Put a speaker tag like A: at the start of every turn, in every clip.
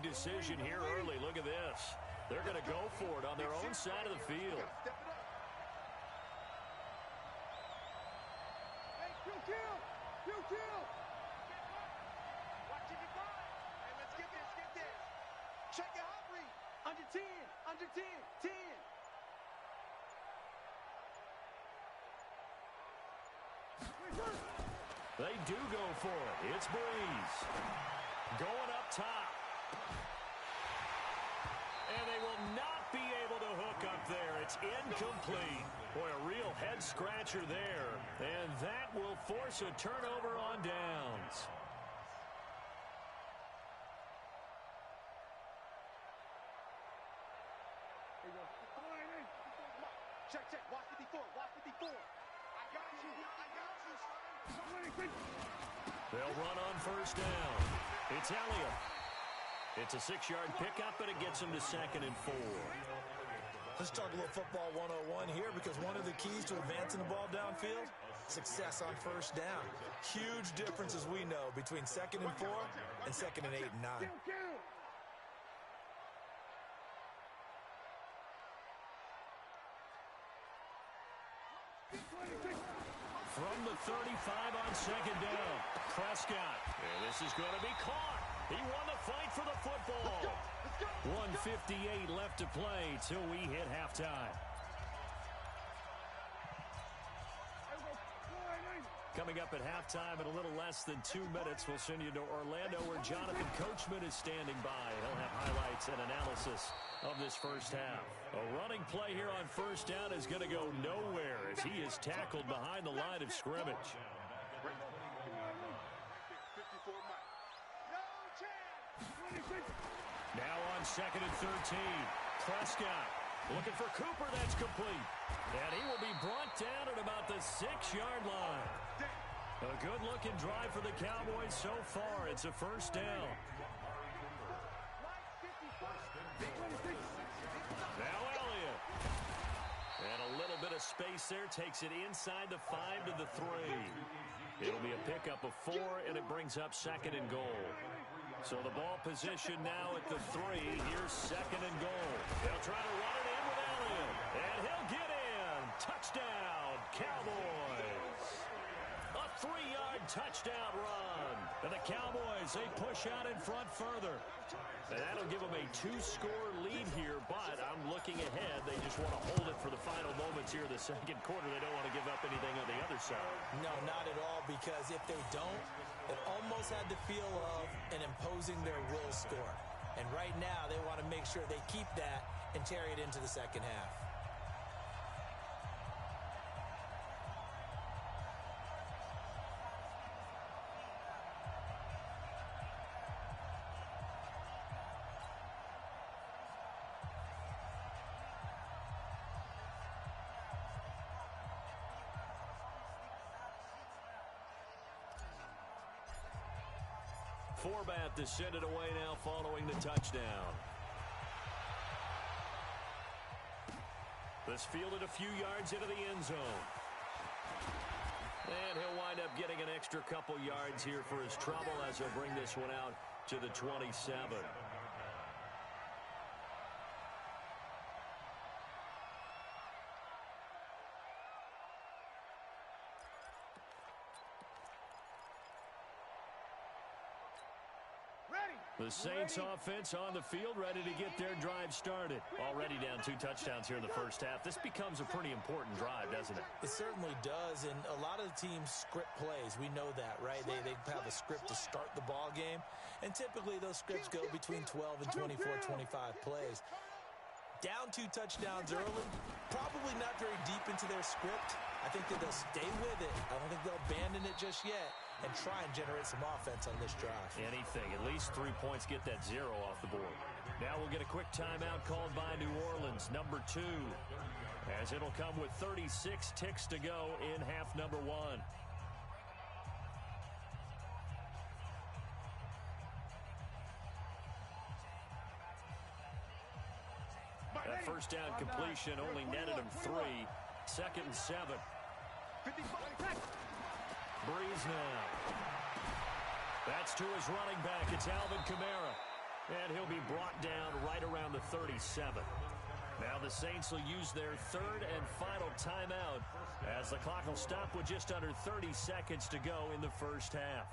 A: decision here early. Look at this. They're going to go for it on their own side of the field.
B: Check your heart rate. Under 10, under 10, 10.
A: They do go for it. It's Breeze. Going up top. And they will not be able to hook up there. It's incomplete. Boy, a real head-scratcher there. And that will force a turnover on downs.
B: Check, check. Watch 54. Watch 54. I got you.
A: They'll run on first down. It's Elliott. It's a 6-yard pickup, and it gets him to 2nd and 4.
C: Let's talk a little football 101 here, because one of the keys to advancing the ball downfield, success on first down. Huge difference, as we know, between 2nd and 4 and 2nd and 8 and 9.
A: From the 35 on 2nd down, Prescott. And this is going to be caught. He won the fight for the football. 1:58 left to play till we hit halftime. Coming up at halftime in a little less than 2 minutes, we'll send you to Orlando, where Jonathan Coachman is standing by. He'll have highlights and analysis of this first half. A running play here on first down is going to go nowhere as he is tackled behind the line of scrimmage. Now on 2nd and 13, Prescott looking for Cooper. That's complete. And he will be brought down at about the 6-yard line. A good-looking drive for the Cowboys so far. It's a first down. Now Elliott. And a little bit of space there. Takes it inside the 5 to the 3. It'll be a pickup of 4, and it brings up 2nd and goal. So the ball position now at the 3. Here's 2nd and goal. They'll try to run it in with Elliott. And he'll get in. Touchdown, Cowboys. A 3-yard touchdown run. And the Cowboys, they push out in front further. And that'll give them a 2-score lead here, but I'm looking ahead. They just want to hold it for the final moments here in the second quarter. They don't want to give up anything on the other side.
C: No, not at all, because if they don't, it almost had the feel of an imposing their will score. And right now, they want to make sure they keep that and carry it into the second half.
A: Forbat to send it away now following the touchdown. This fielded a few yards into the end zone. And he'll wind up getting an extra couple yards here for his trouble as he'll bring this one out to the 27. The Saints offense on the field, ready to get their drive started. Already down 2 touchdowns here in the first half. This becomes a pretty important drive, doesn't it?
C: It certainly does, and a lot of the teams script plays. We know that, right? They have a script to start the ball game, and typically those scripts go between 12 and 24, 25 plays. Down 2 touchdowns early, probably not very deep into their script. I think that they'll stay with it. I don't think they'll abandon it just yet and try and generate some offense on this drive.
A: Anything. At least 3 points, get that 0 off the board. Now we'll get a quick timeout called by New Orleans, number 2, as it'll come with 36 ticks to go in half number 1. That first down completion only netted him 3. 2nd and 7. Breeze now. That's to his running back. It's Alvin Kamara. And he'll be brought down right around the 37. Now the Saints will use their third and final timeout as the clock will stop with just under 30 seconds to go in the first half.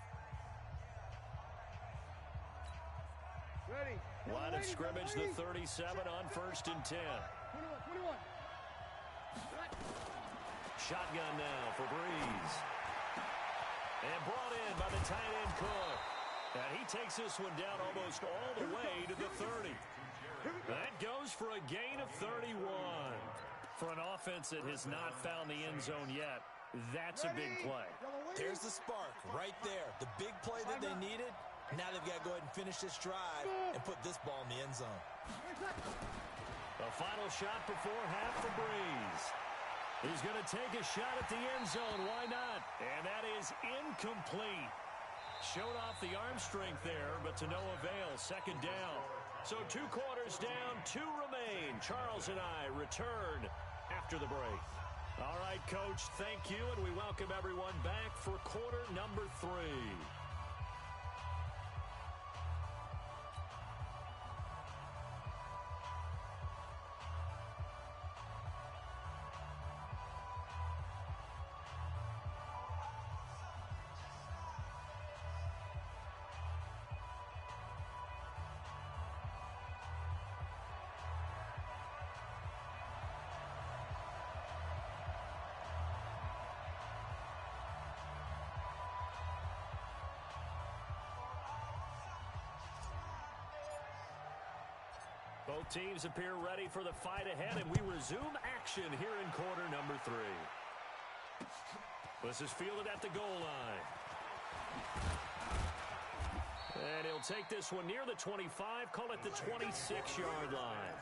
B: Ready.
A: Line of scrimmage, the 37 on 1st and 10.
B: 21.
A: Shotgun now for Breeze. And brought in by the tight end Cook. And he takes this one down almost all the way to the 30. That goes for a gain of 31. For an offense that has not found the end zone yet, that's a big play.
C: There's the spark right there. The big play that they needed. Now they've got to go ahead and finish this drive and put this ball in the end zone.
A: A final shot before half for Breeze. He's going to take a shot at the end zone. Why not? And that is incomplete. Showed off the arm strength there, but to no avail. Second down. So 2 quarters down, 2 remain. Charles and I return after the break. All right, Coach, thank you, and we welcome everyone back for quarter number 3. Both teams appear ready for the fight ahead, and we resume action here in quarter number 3. This is fielded at the goal line. And he'll take this one near the 25, call it the 26-yard line.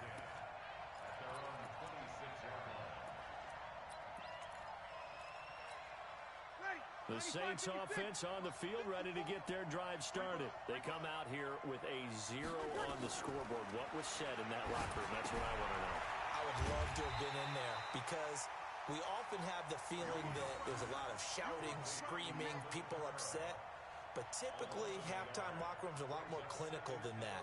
A: The Saints offense on the field, ready to get their drive started. They come out here with a 0 on the scoreboard. What was said in that locker room? That's what I want to know.
C: I would love to have been in there because we often have the feeling that there's a lot of shouting, screaming, people upset. But typically, halftime locker rooms are a lot more clinical than that.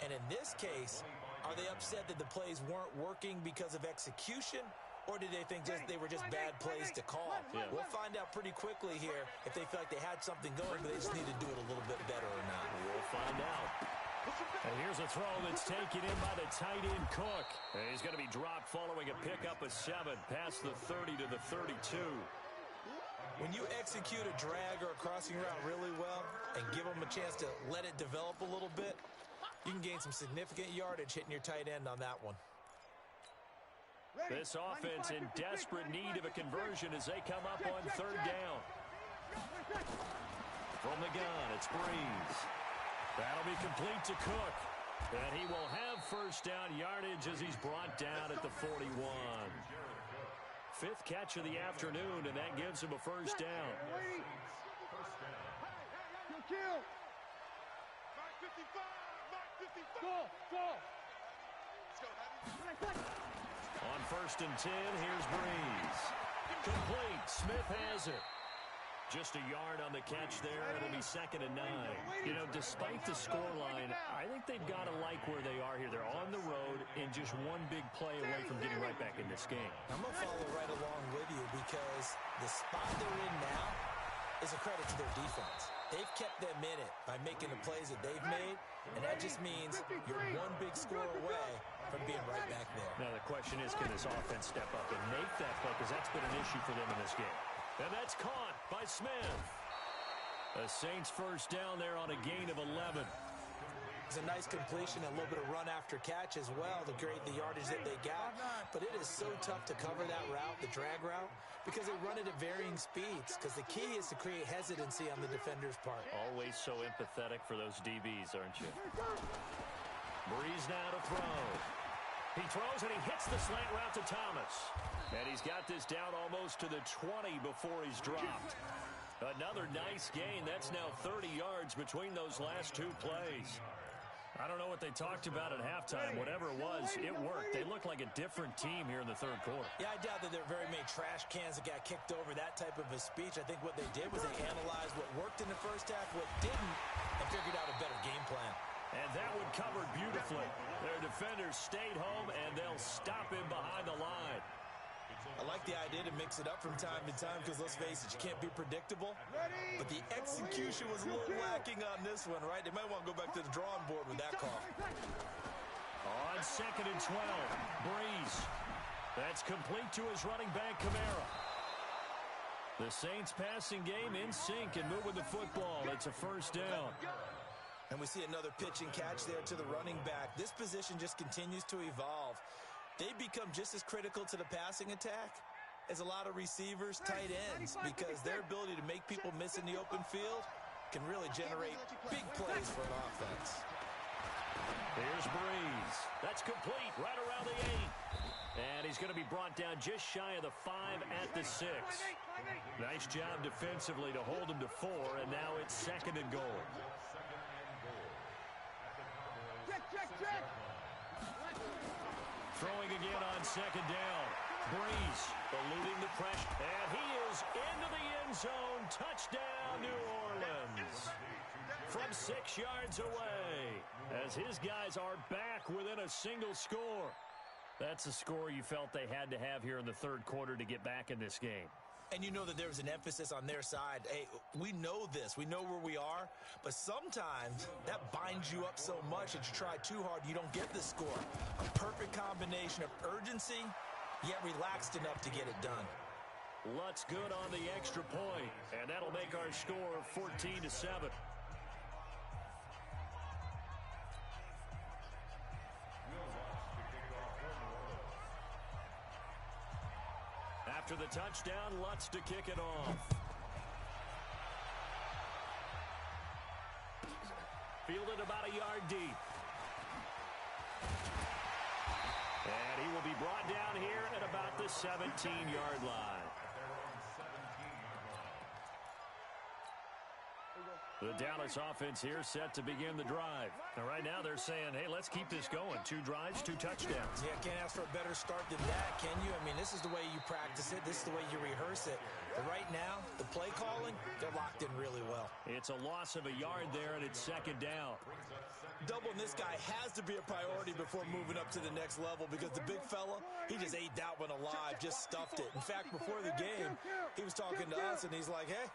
C: And in this case, are they upset that the plays weren't working because of execution? Or did they think they were just bad plays to call?
A: Yeah.
C: We'll find out pretty quickly here if they feel like they had something going, but they just need to do it a little bit better or not.
A: We'll find out. And here's a throw that's taken in by the tight end Cook. And he's going to be dropped following a pickup of 7 past the 30 to the 32.
C: When you execute a drag or a crossing route really well and give them a chance to let it develop a little bit, you can gain some significant yardage hitting your tight end on that one.
A: This offense in desperate need of a conversion as they come up on 3rd down. From the gun, it's Breeze. That'll be complete to Cook. And he will have 1st down yardage as he's brought down at the 41. 5th catch of the afternoon, and that gives him a 1st down.
B: Kill. Mark 55. Mark 55. Go.
A: On 1st and 10, here's Breeze. Complete. Smith has it. Just a yard on the catch there. It'll be 2nd and 9. You know, despite the scoreline, I think they've got to like where they are here. They're on the road and just one big play away from getting right back in this game.
C: I'm going to follow right along with you because the spot they're in now is a credit to their defense. They've kept them in it by making the plays that they've made, and that just means you're one big score away from being right back there.
A: Now, the question is, can this offense step up and make that play? Because that's been an issue for them in this game. And that's caught by Smith. The Saints 1st down there on a gain of 11.
C: It's a nice completion, a little bit of run after catch as well to create the yardage that they got. But it is so tough to cover that route, the drag route, because they run it at varying speeds. Because the key is to create hesitancy on the defender's part.
A: Always so empathetic for those DBs, aren't you? Breeze now to throw. He throws and he hits the slant route to Thomas. And he's got this down almost to the 20 before he's dropped. Another nice gain. That's now 30 yards between those last 2 plays. I don't know what they talked about at halftime. Whatever it was, it worked. They look like a different team here in the 3rd quarter.
C: Yeah, I doubt that there are very many trash cans that got kicked over, that type of a speech. I think what they did was they analyzed what worked in the 1st half, what didn't, and figured out a better game plan.
A: And that one covered beautifully. Their defenders stayed home, and they'll stop him behind the line.
C: I like the idea to mix it up from time to time because, let's face it, you can't be predictable. But the execution was a little lacking on this one, right? They might want to go back to the drawing board with that call.
A: On 2nd and 12, Breeze. That's complete to his running back, Kamara. The Saints passing game in sync and moving the football. It's a first down.
C: And we see another pitch and catch there to the running back. This position just continues to evolve. They become just as critical to the passing attack as a lot of receivers, tight ends, because their ability to make people miss in the open field can really generate big plays for an offense.
A: Here's Breeze. That's complete right around the 8. And he's going to be brought down just shy of the 5 at the 6. Nice job defensively to hold him to 4, and now it's 2nd and goal.
B: Check.
A: Throwing again on 2nd down. Breeze eluding the pressure, and he is into the end zone. Touchdown, New Orleans. From 6 yards away, as his guys are back within a single score. That's a score you felt they had to have here in the third quarter to get back in this game.
C: And you know that there was an emphasis on their side. Hey, we know this. We know where we are. But sometimes that binds you up so much that you try too hard, you don't get the score. A perfect combination of urgency, yet relaxed enough to get it done.
A: Lutz good on the extra point, and that'll make our score 14-7. After the touchdown, Lutz to kick it off. Fielded about a yard deep. And he will be brought down here at about the 17-yard line. The Dallas offense here set to begin the drive. And right now they're saying, hey, let's keep this going. 2 drives, 2 touchdowns.
C: Yeah, can't ask for a better start than that, can you? I mean, this is the way you practice it. This is the way you rehearse it. But right now, the play calling, they're locked in really well.
A: It's a loss of a yard there, and it's 2nd down.
C: Doubling this guy has to be a priority before moving up to the next level because the big fella, he just ate that one alive, just stuffed it. In fact, before the game, he was talking to us, and he's like, hey,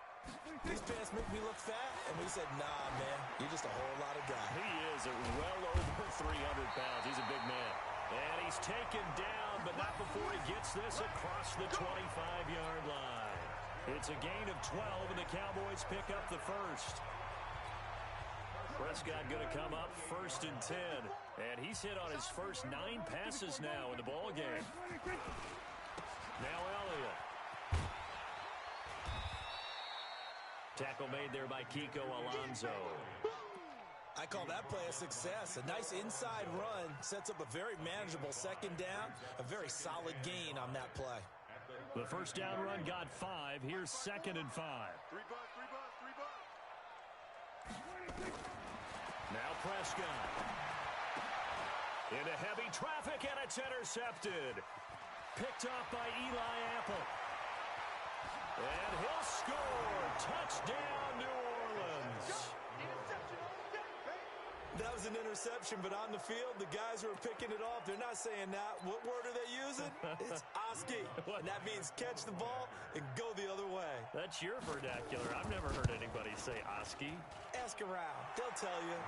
C: these pants make me look fat. And we said, nah, man, you're just a whole lot of guy.
A: He is well over 300 pounds. He's a big man. And he's taken down, but not before he gets this across the 25-yard line. It's a gain of 12, and the Cowboys pick up the first. Prescott going to come up 1st and 10. And he's hit on his first 9 passes now in the ball game. Now Elliott. Tackle made there by Kiko Alonso.
C: I call that play a success. A nice inside run sets up a very manageable 2nd down. A very solid gain on that play.
A: The first down run got 5. Here's 2nd and 5. Now Prescott. Into heavy traffic, and it's intercepted. Picked off by Eli Apple. And he'll score. Touchdown, New Orleans.
C: That was an interception, but on the field, the guys who are picking it off, they're not saying that. What word are they using? It's Oski. And that means catch the ball and go the other way.
A: That's your vernacular. I've never heard anybody say Oski.
C: Ask around. They'll tell you.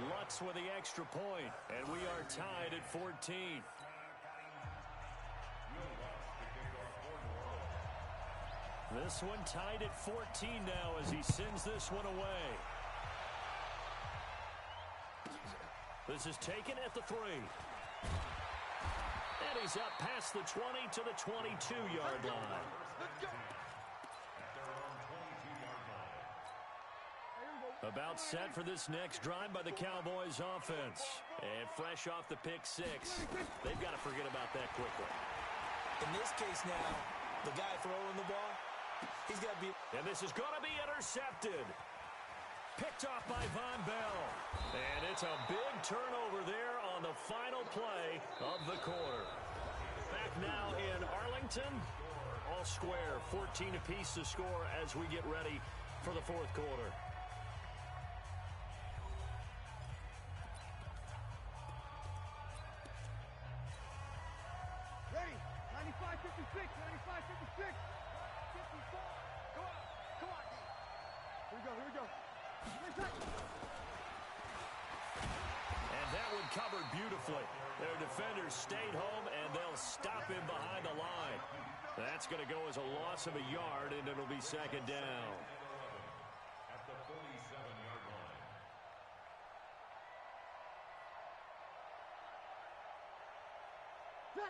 A: Lutz with the extra point, and we are tied at 14. This one tied at 14 now as he sends this one away. This is taken at the 3. And he's up past the 20 to the 22-yard line. About set for this next drive by the Cowboys offense. And fresh off the pick 6, they've got to forget about that quickly.
C: In this case now, the guy throwing the ball, he's got to be...
A: And this is going to be intercepted. Picked off by Von Bell. And it's a big turnover there on the final play of the quarter. Back now in Arlington. All square, 14 apiece to score as we get ready for the fourth quarter. And that one covered beautifully. Their defenders stayed home, and they'll stop him behind the line. That's going to go as a loss of a yard, and it'll be second down.
D: At the 47-yard line.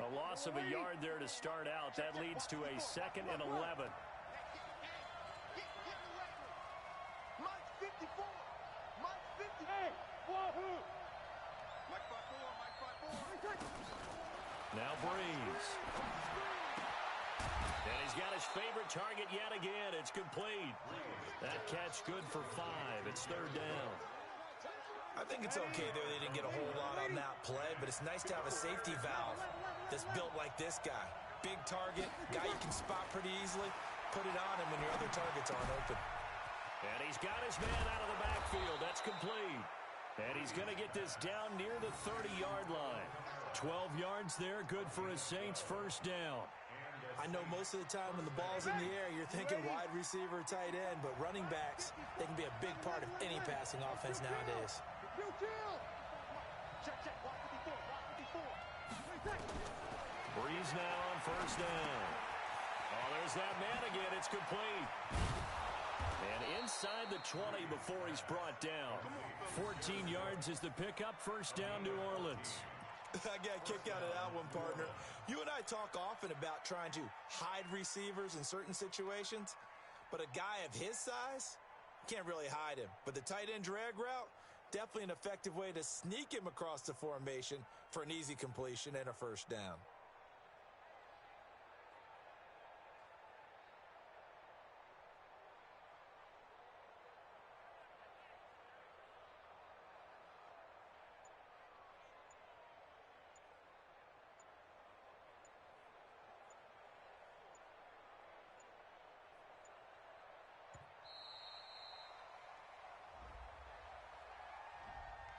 A: A loss of a yard there to start out. That leads to a 2nd and 11.
B: Mike's 54. Mike's 50. Hey, wahoo! Mike 5-4, Mike 5-4.
A: Now Breeze. And he's got his favorite target yet again. It's complete. That catch good for 5. It's third down.
C: I think it's okay there. They didn't get a whole lot on that play, but it's nice to have a safety valve that's built like this guy. Big target, guy you can spot pretty easily. Put it on him when your other targets aren't open.
A: And he's got his man out of the backfield. That's complete. And he's going to get this down near the 30-yard line. 12 yards there, good for a Saints first down.
C: I know most of the time when the ball's in the air, you're thinking wide receiver, tight end, but running backs, they can be a big part of any passing offense nowadays.
B: Check, block 54, block 54.
A: Breeze now on first down. Oh, there's that man again. It's complete. And inside the 20 before he's brought down. 14 yards is the pickup. First down, New Orleans.
C: I got a kick out of that one, partner. You and I talk often about trying to hide receivers in certain situations, but a guy of his size can't really hide him. But the tight end drag route, definitely an effective way to sneak him across the formation for an easy completion and a first down.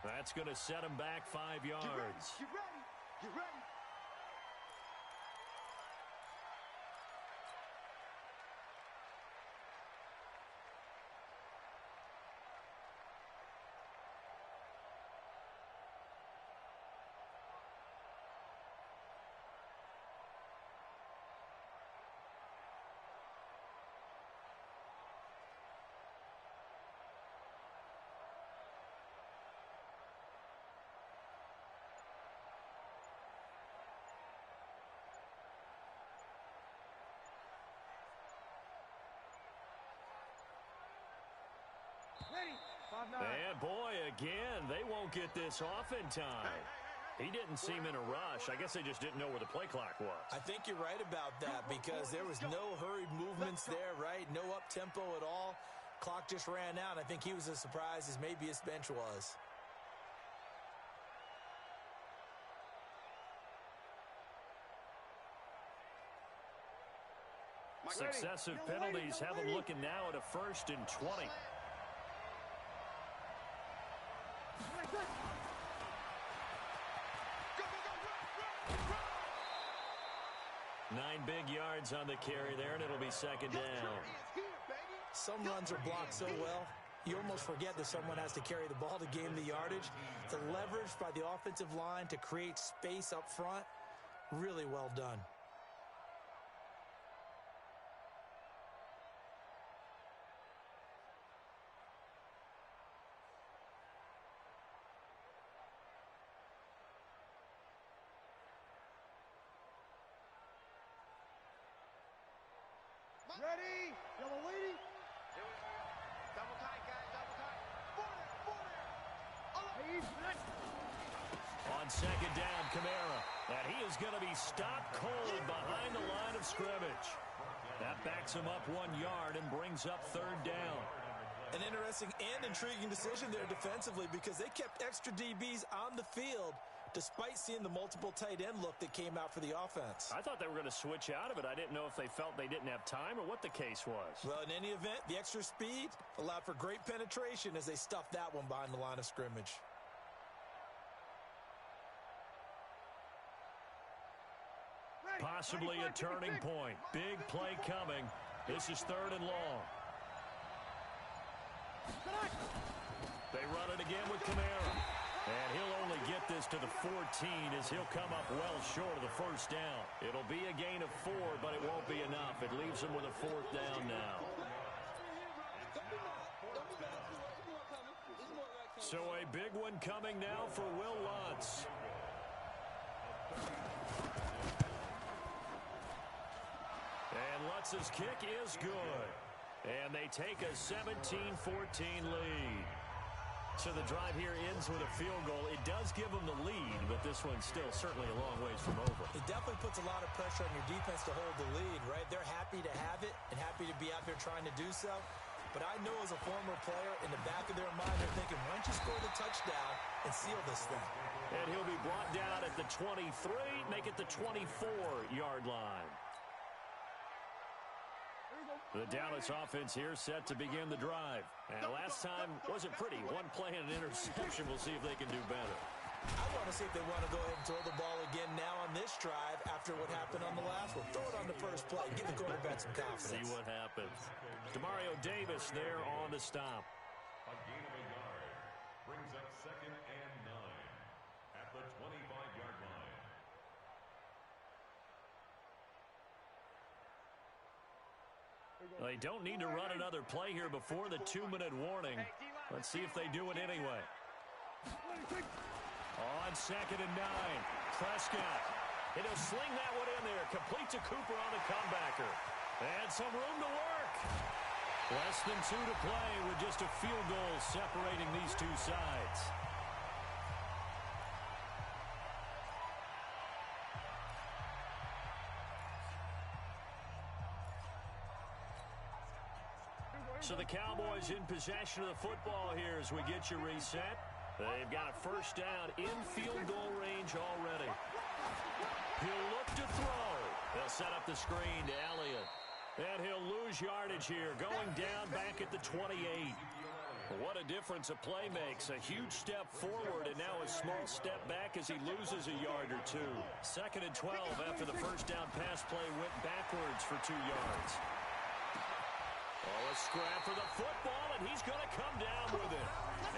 A: That's going to set him back 5 yards.
B: Get ready. Get ready. Ready. 5-9.
A: And boy, again, they won't get this off in time. He didn't seem in a rush. I guess they just didn't know where the play clock was.
C: I think you're right about that because there was no hurried movements there, right? No up-tempo at all. Clock just ran out. I think he was as surprised as maybe his bench was.
A: Successive penalties have them looking now at a 1st and 20. 9 big yards on the carry there, and it'll be second down.
C: Some runs are blocked so well, you almost forget that someone has to carry the ball to gain the yardage. The leverage by the offensive line to create space up front, really well done.
B: Ready. Yellow lady. Double tight, guys. Double tight. Forward.
A: On second down, Kamara. And he is going to be stopped cold behind the line of scrimmage. That backs him up 1 yard and brings up third down.
C: An interesting and intriguing decision there defensively because they kept extra DBs on the field despite seeing the multiple tight end look that came out for the offense.
A: I thought they were going to switch out of it. I didn't know if they felt they didn't have time or what the case was.
C: Well, in any event, the extra speed allowed for great penetration as they stuffed that one behind the line of scrimmage.
A: Possibly a turning point. Big play coming. This is 3rd and long. They run it again with Kamara. And he'll only get this to the 14 as he'll come up well short of the first down. It'll be a gain of 4, but it won't be enough. It leaves him with a 4th down now. So a big one coming now for Will Lutz. And Lutz's kick is good. And they take a 17-14 lead. So the drive here ends with a field goal. It does give them the lead, but this one's still certainly a long ways from over.
C: It definitely puts a lot of pressure on your defense to hold the lead, right? They're happy to have it and happy to be out there trying to do so. But I know as a former player, in the back of their mind, they're thinking, why don't you score the touchdown and seal this thing?
A: And he'll be brought down at the 23, make it the 24-yard line. The Dallas offense here set to begin the drive. And last time wasn't pretty. One play and an interception. We'll see if they can do better.
C: I want to see if they want to go ahead and throw the ball again now on this drive after what happened on the last one. Throw it on the first play. Give the quarterback some confidence.
A: See what happens. Demario Davis there on the stop.
D: A gain of a yard brings up 2nd and 9 at the 25-yard line.
A: They don't need to run another play here before the 2-minute warning. Let's see if they do it anyway. On 2nd and 9, Prescott. And he'll sling that one in there. Complete to Cooper on the comebacker. And some room to work. Less than 2 to play with just a field goal separating these two sides. So the Cowboys in possession of the football here as we get you reset. They've got a first down in field goal range already. He'll look to throw. They'll set up the screen to Elliott. And he'll lose yardage here, going down back at the 28. What a difference a play makes. A huge step forward and now a small step back as he loses a yard or 2. 2nd and 12 after the first down pass play went backwards for 2 yards. Oh, a scrap for the football, and he's going to come down with it.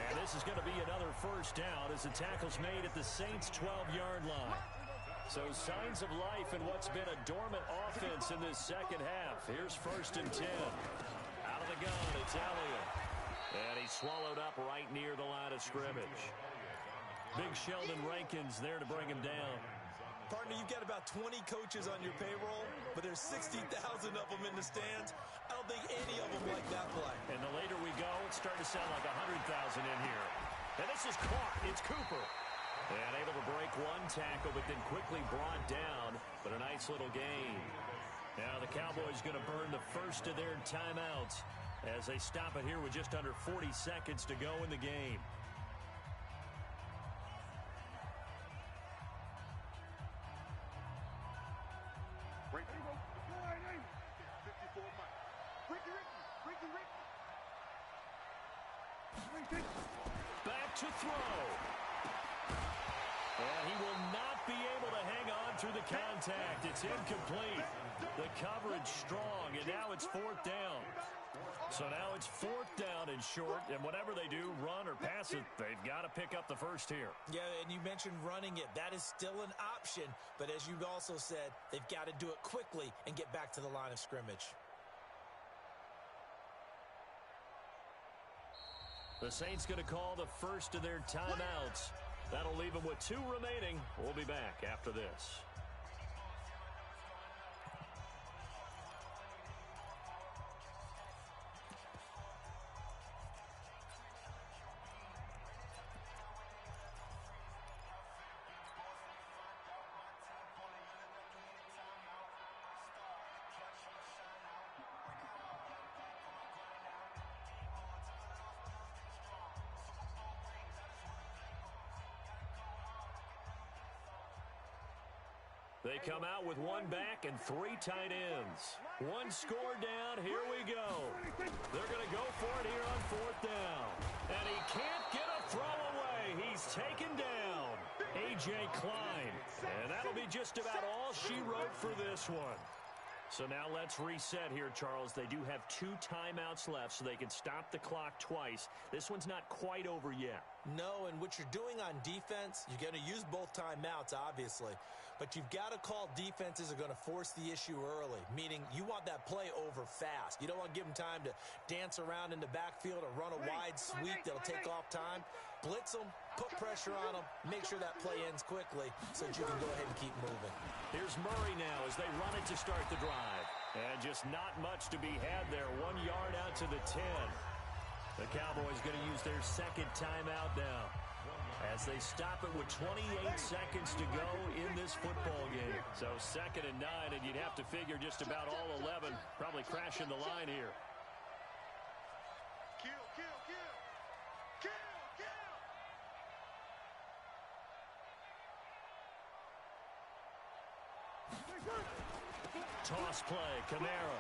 A: And this is going to be another first down as the tackle's made at the Saints' 12-yard line. So signs of life in what's been a dormant offense in this second half. Here's 1st and 10. Out of the gun, it's Elliott. And he's swallowed up right near the line of scrimmage. Big Sheldon Rankins there to bring him down.
C: Partner, you've got about 20 coaches on your payroll, but there's 60,000 of them in the stands. I don't think any of them like that play.
A: And the later we go, it's starting to sound like 100,000 in here. And this is caught. It's Cooper. And able to break one tackle, but then quickly brought down. But a nice little gain. Now the Cowboys going to burn the first of their timeouts as they stop it here with just under 40 seconds to go in the game. Back to throw. And he will not be able to hang on through the contact. It's incomplete. The coverage strong, and now it's 4th down. So now it's 4th down and short, and whatever they do, run or pass it, they've got to pick up the first here.
C: Yeah, and you mentioned running it. That is still an option, but as you also said, they've got to do it quickly and get back to the line of scrimmage.
A: The Saints going to call the first of their timeouts. That'll leave them with 2 remaining. We'll be back after this. They come out with 1 back and 3 tight ends. 1 score down. Here we go. They're going to go for it here on 4th down. And he can't get a throw away. He's taken down. A.J. Klein. And that'll be just about all she wrote for this one. So now let's reset here, Charles. They do have 2 timeouts left, so they can stop the clock twice. This one's not quite over yet.
C: No, and what you're doing on defense, you're going to use both timeouts, obviously. But you've got to call defenses are going to force the issue early, meaning you want that play over fast. You don't want to give them time to dance around in the backfield or run a wide sweep that'll take off time. Blitz them, put pressure on them, make sure that play ends quickly so that you can go ahead and keep moving.
A: Here's Murray now as they run it to start the drive. And just not much to be had there. 1 yard out to the 10. The Cowboys going to use their second timeout now as they stop it with 28 seconds to go in this football game. So 2nd and 9, and you'd have to figure just about all 11 probably crashing the line here. Toss play, Kamara.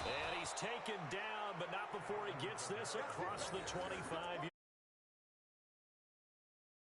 A: And he's taken down, but not before he gets this across the 25.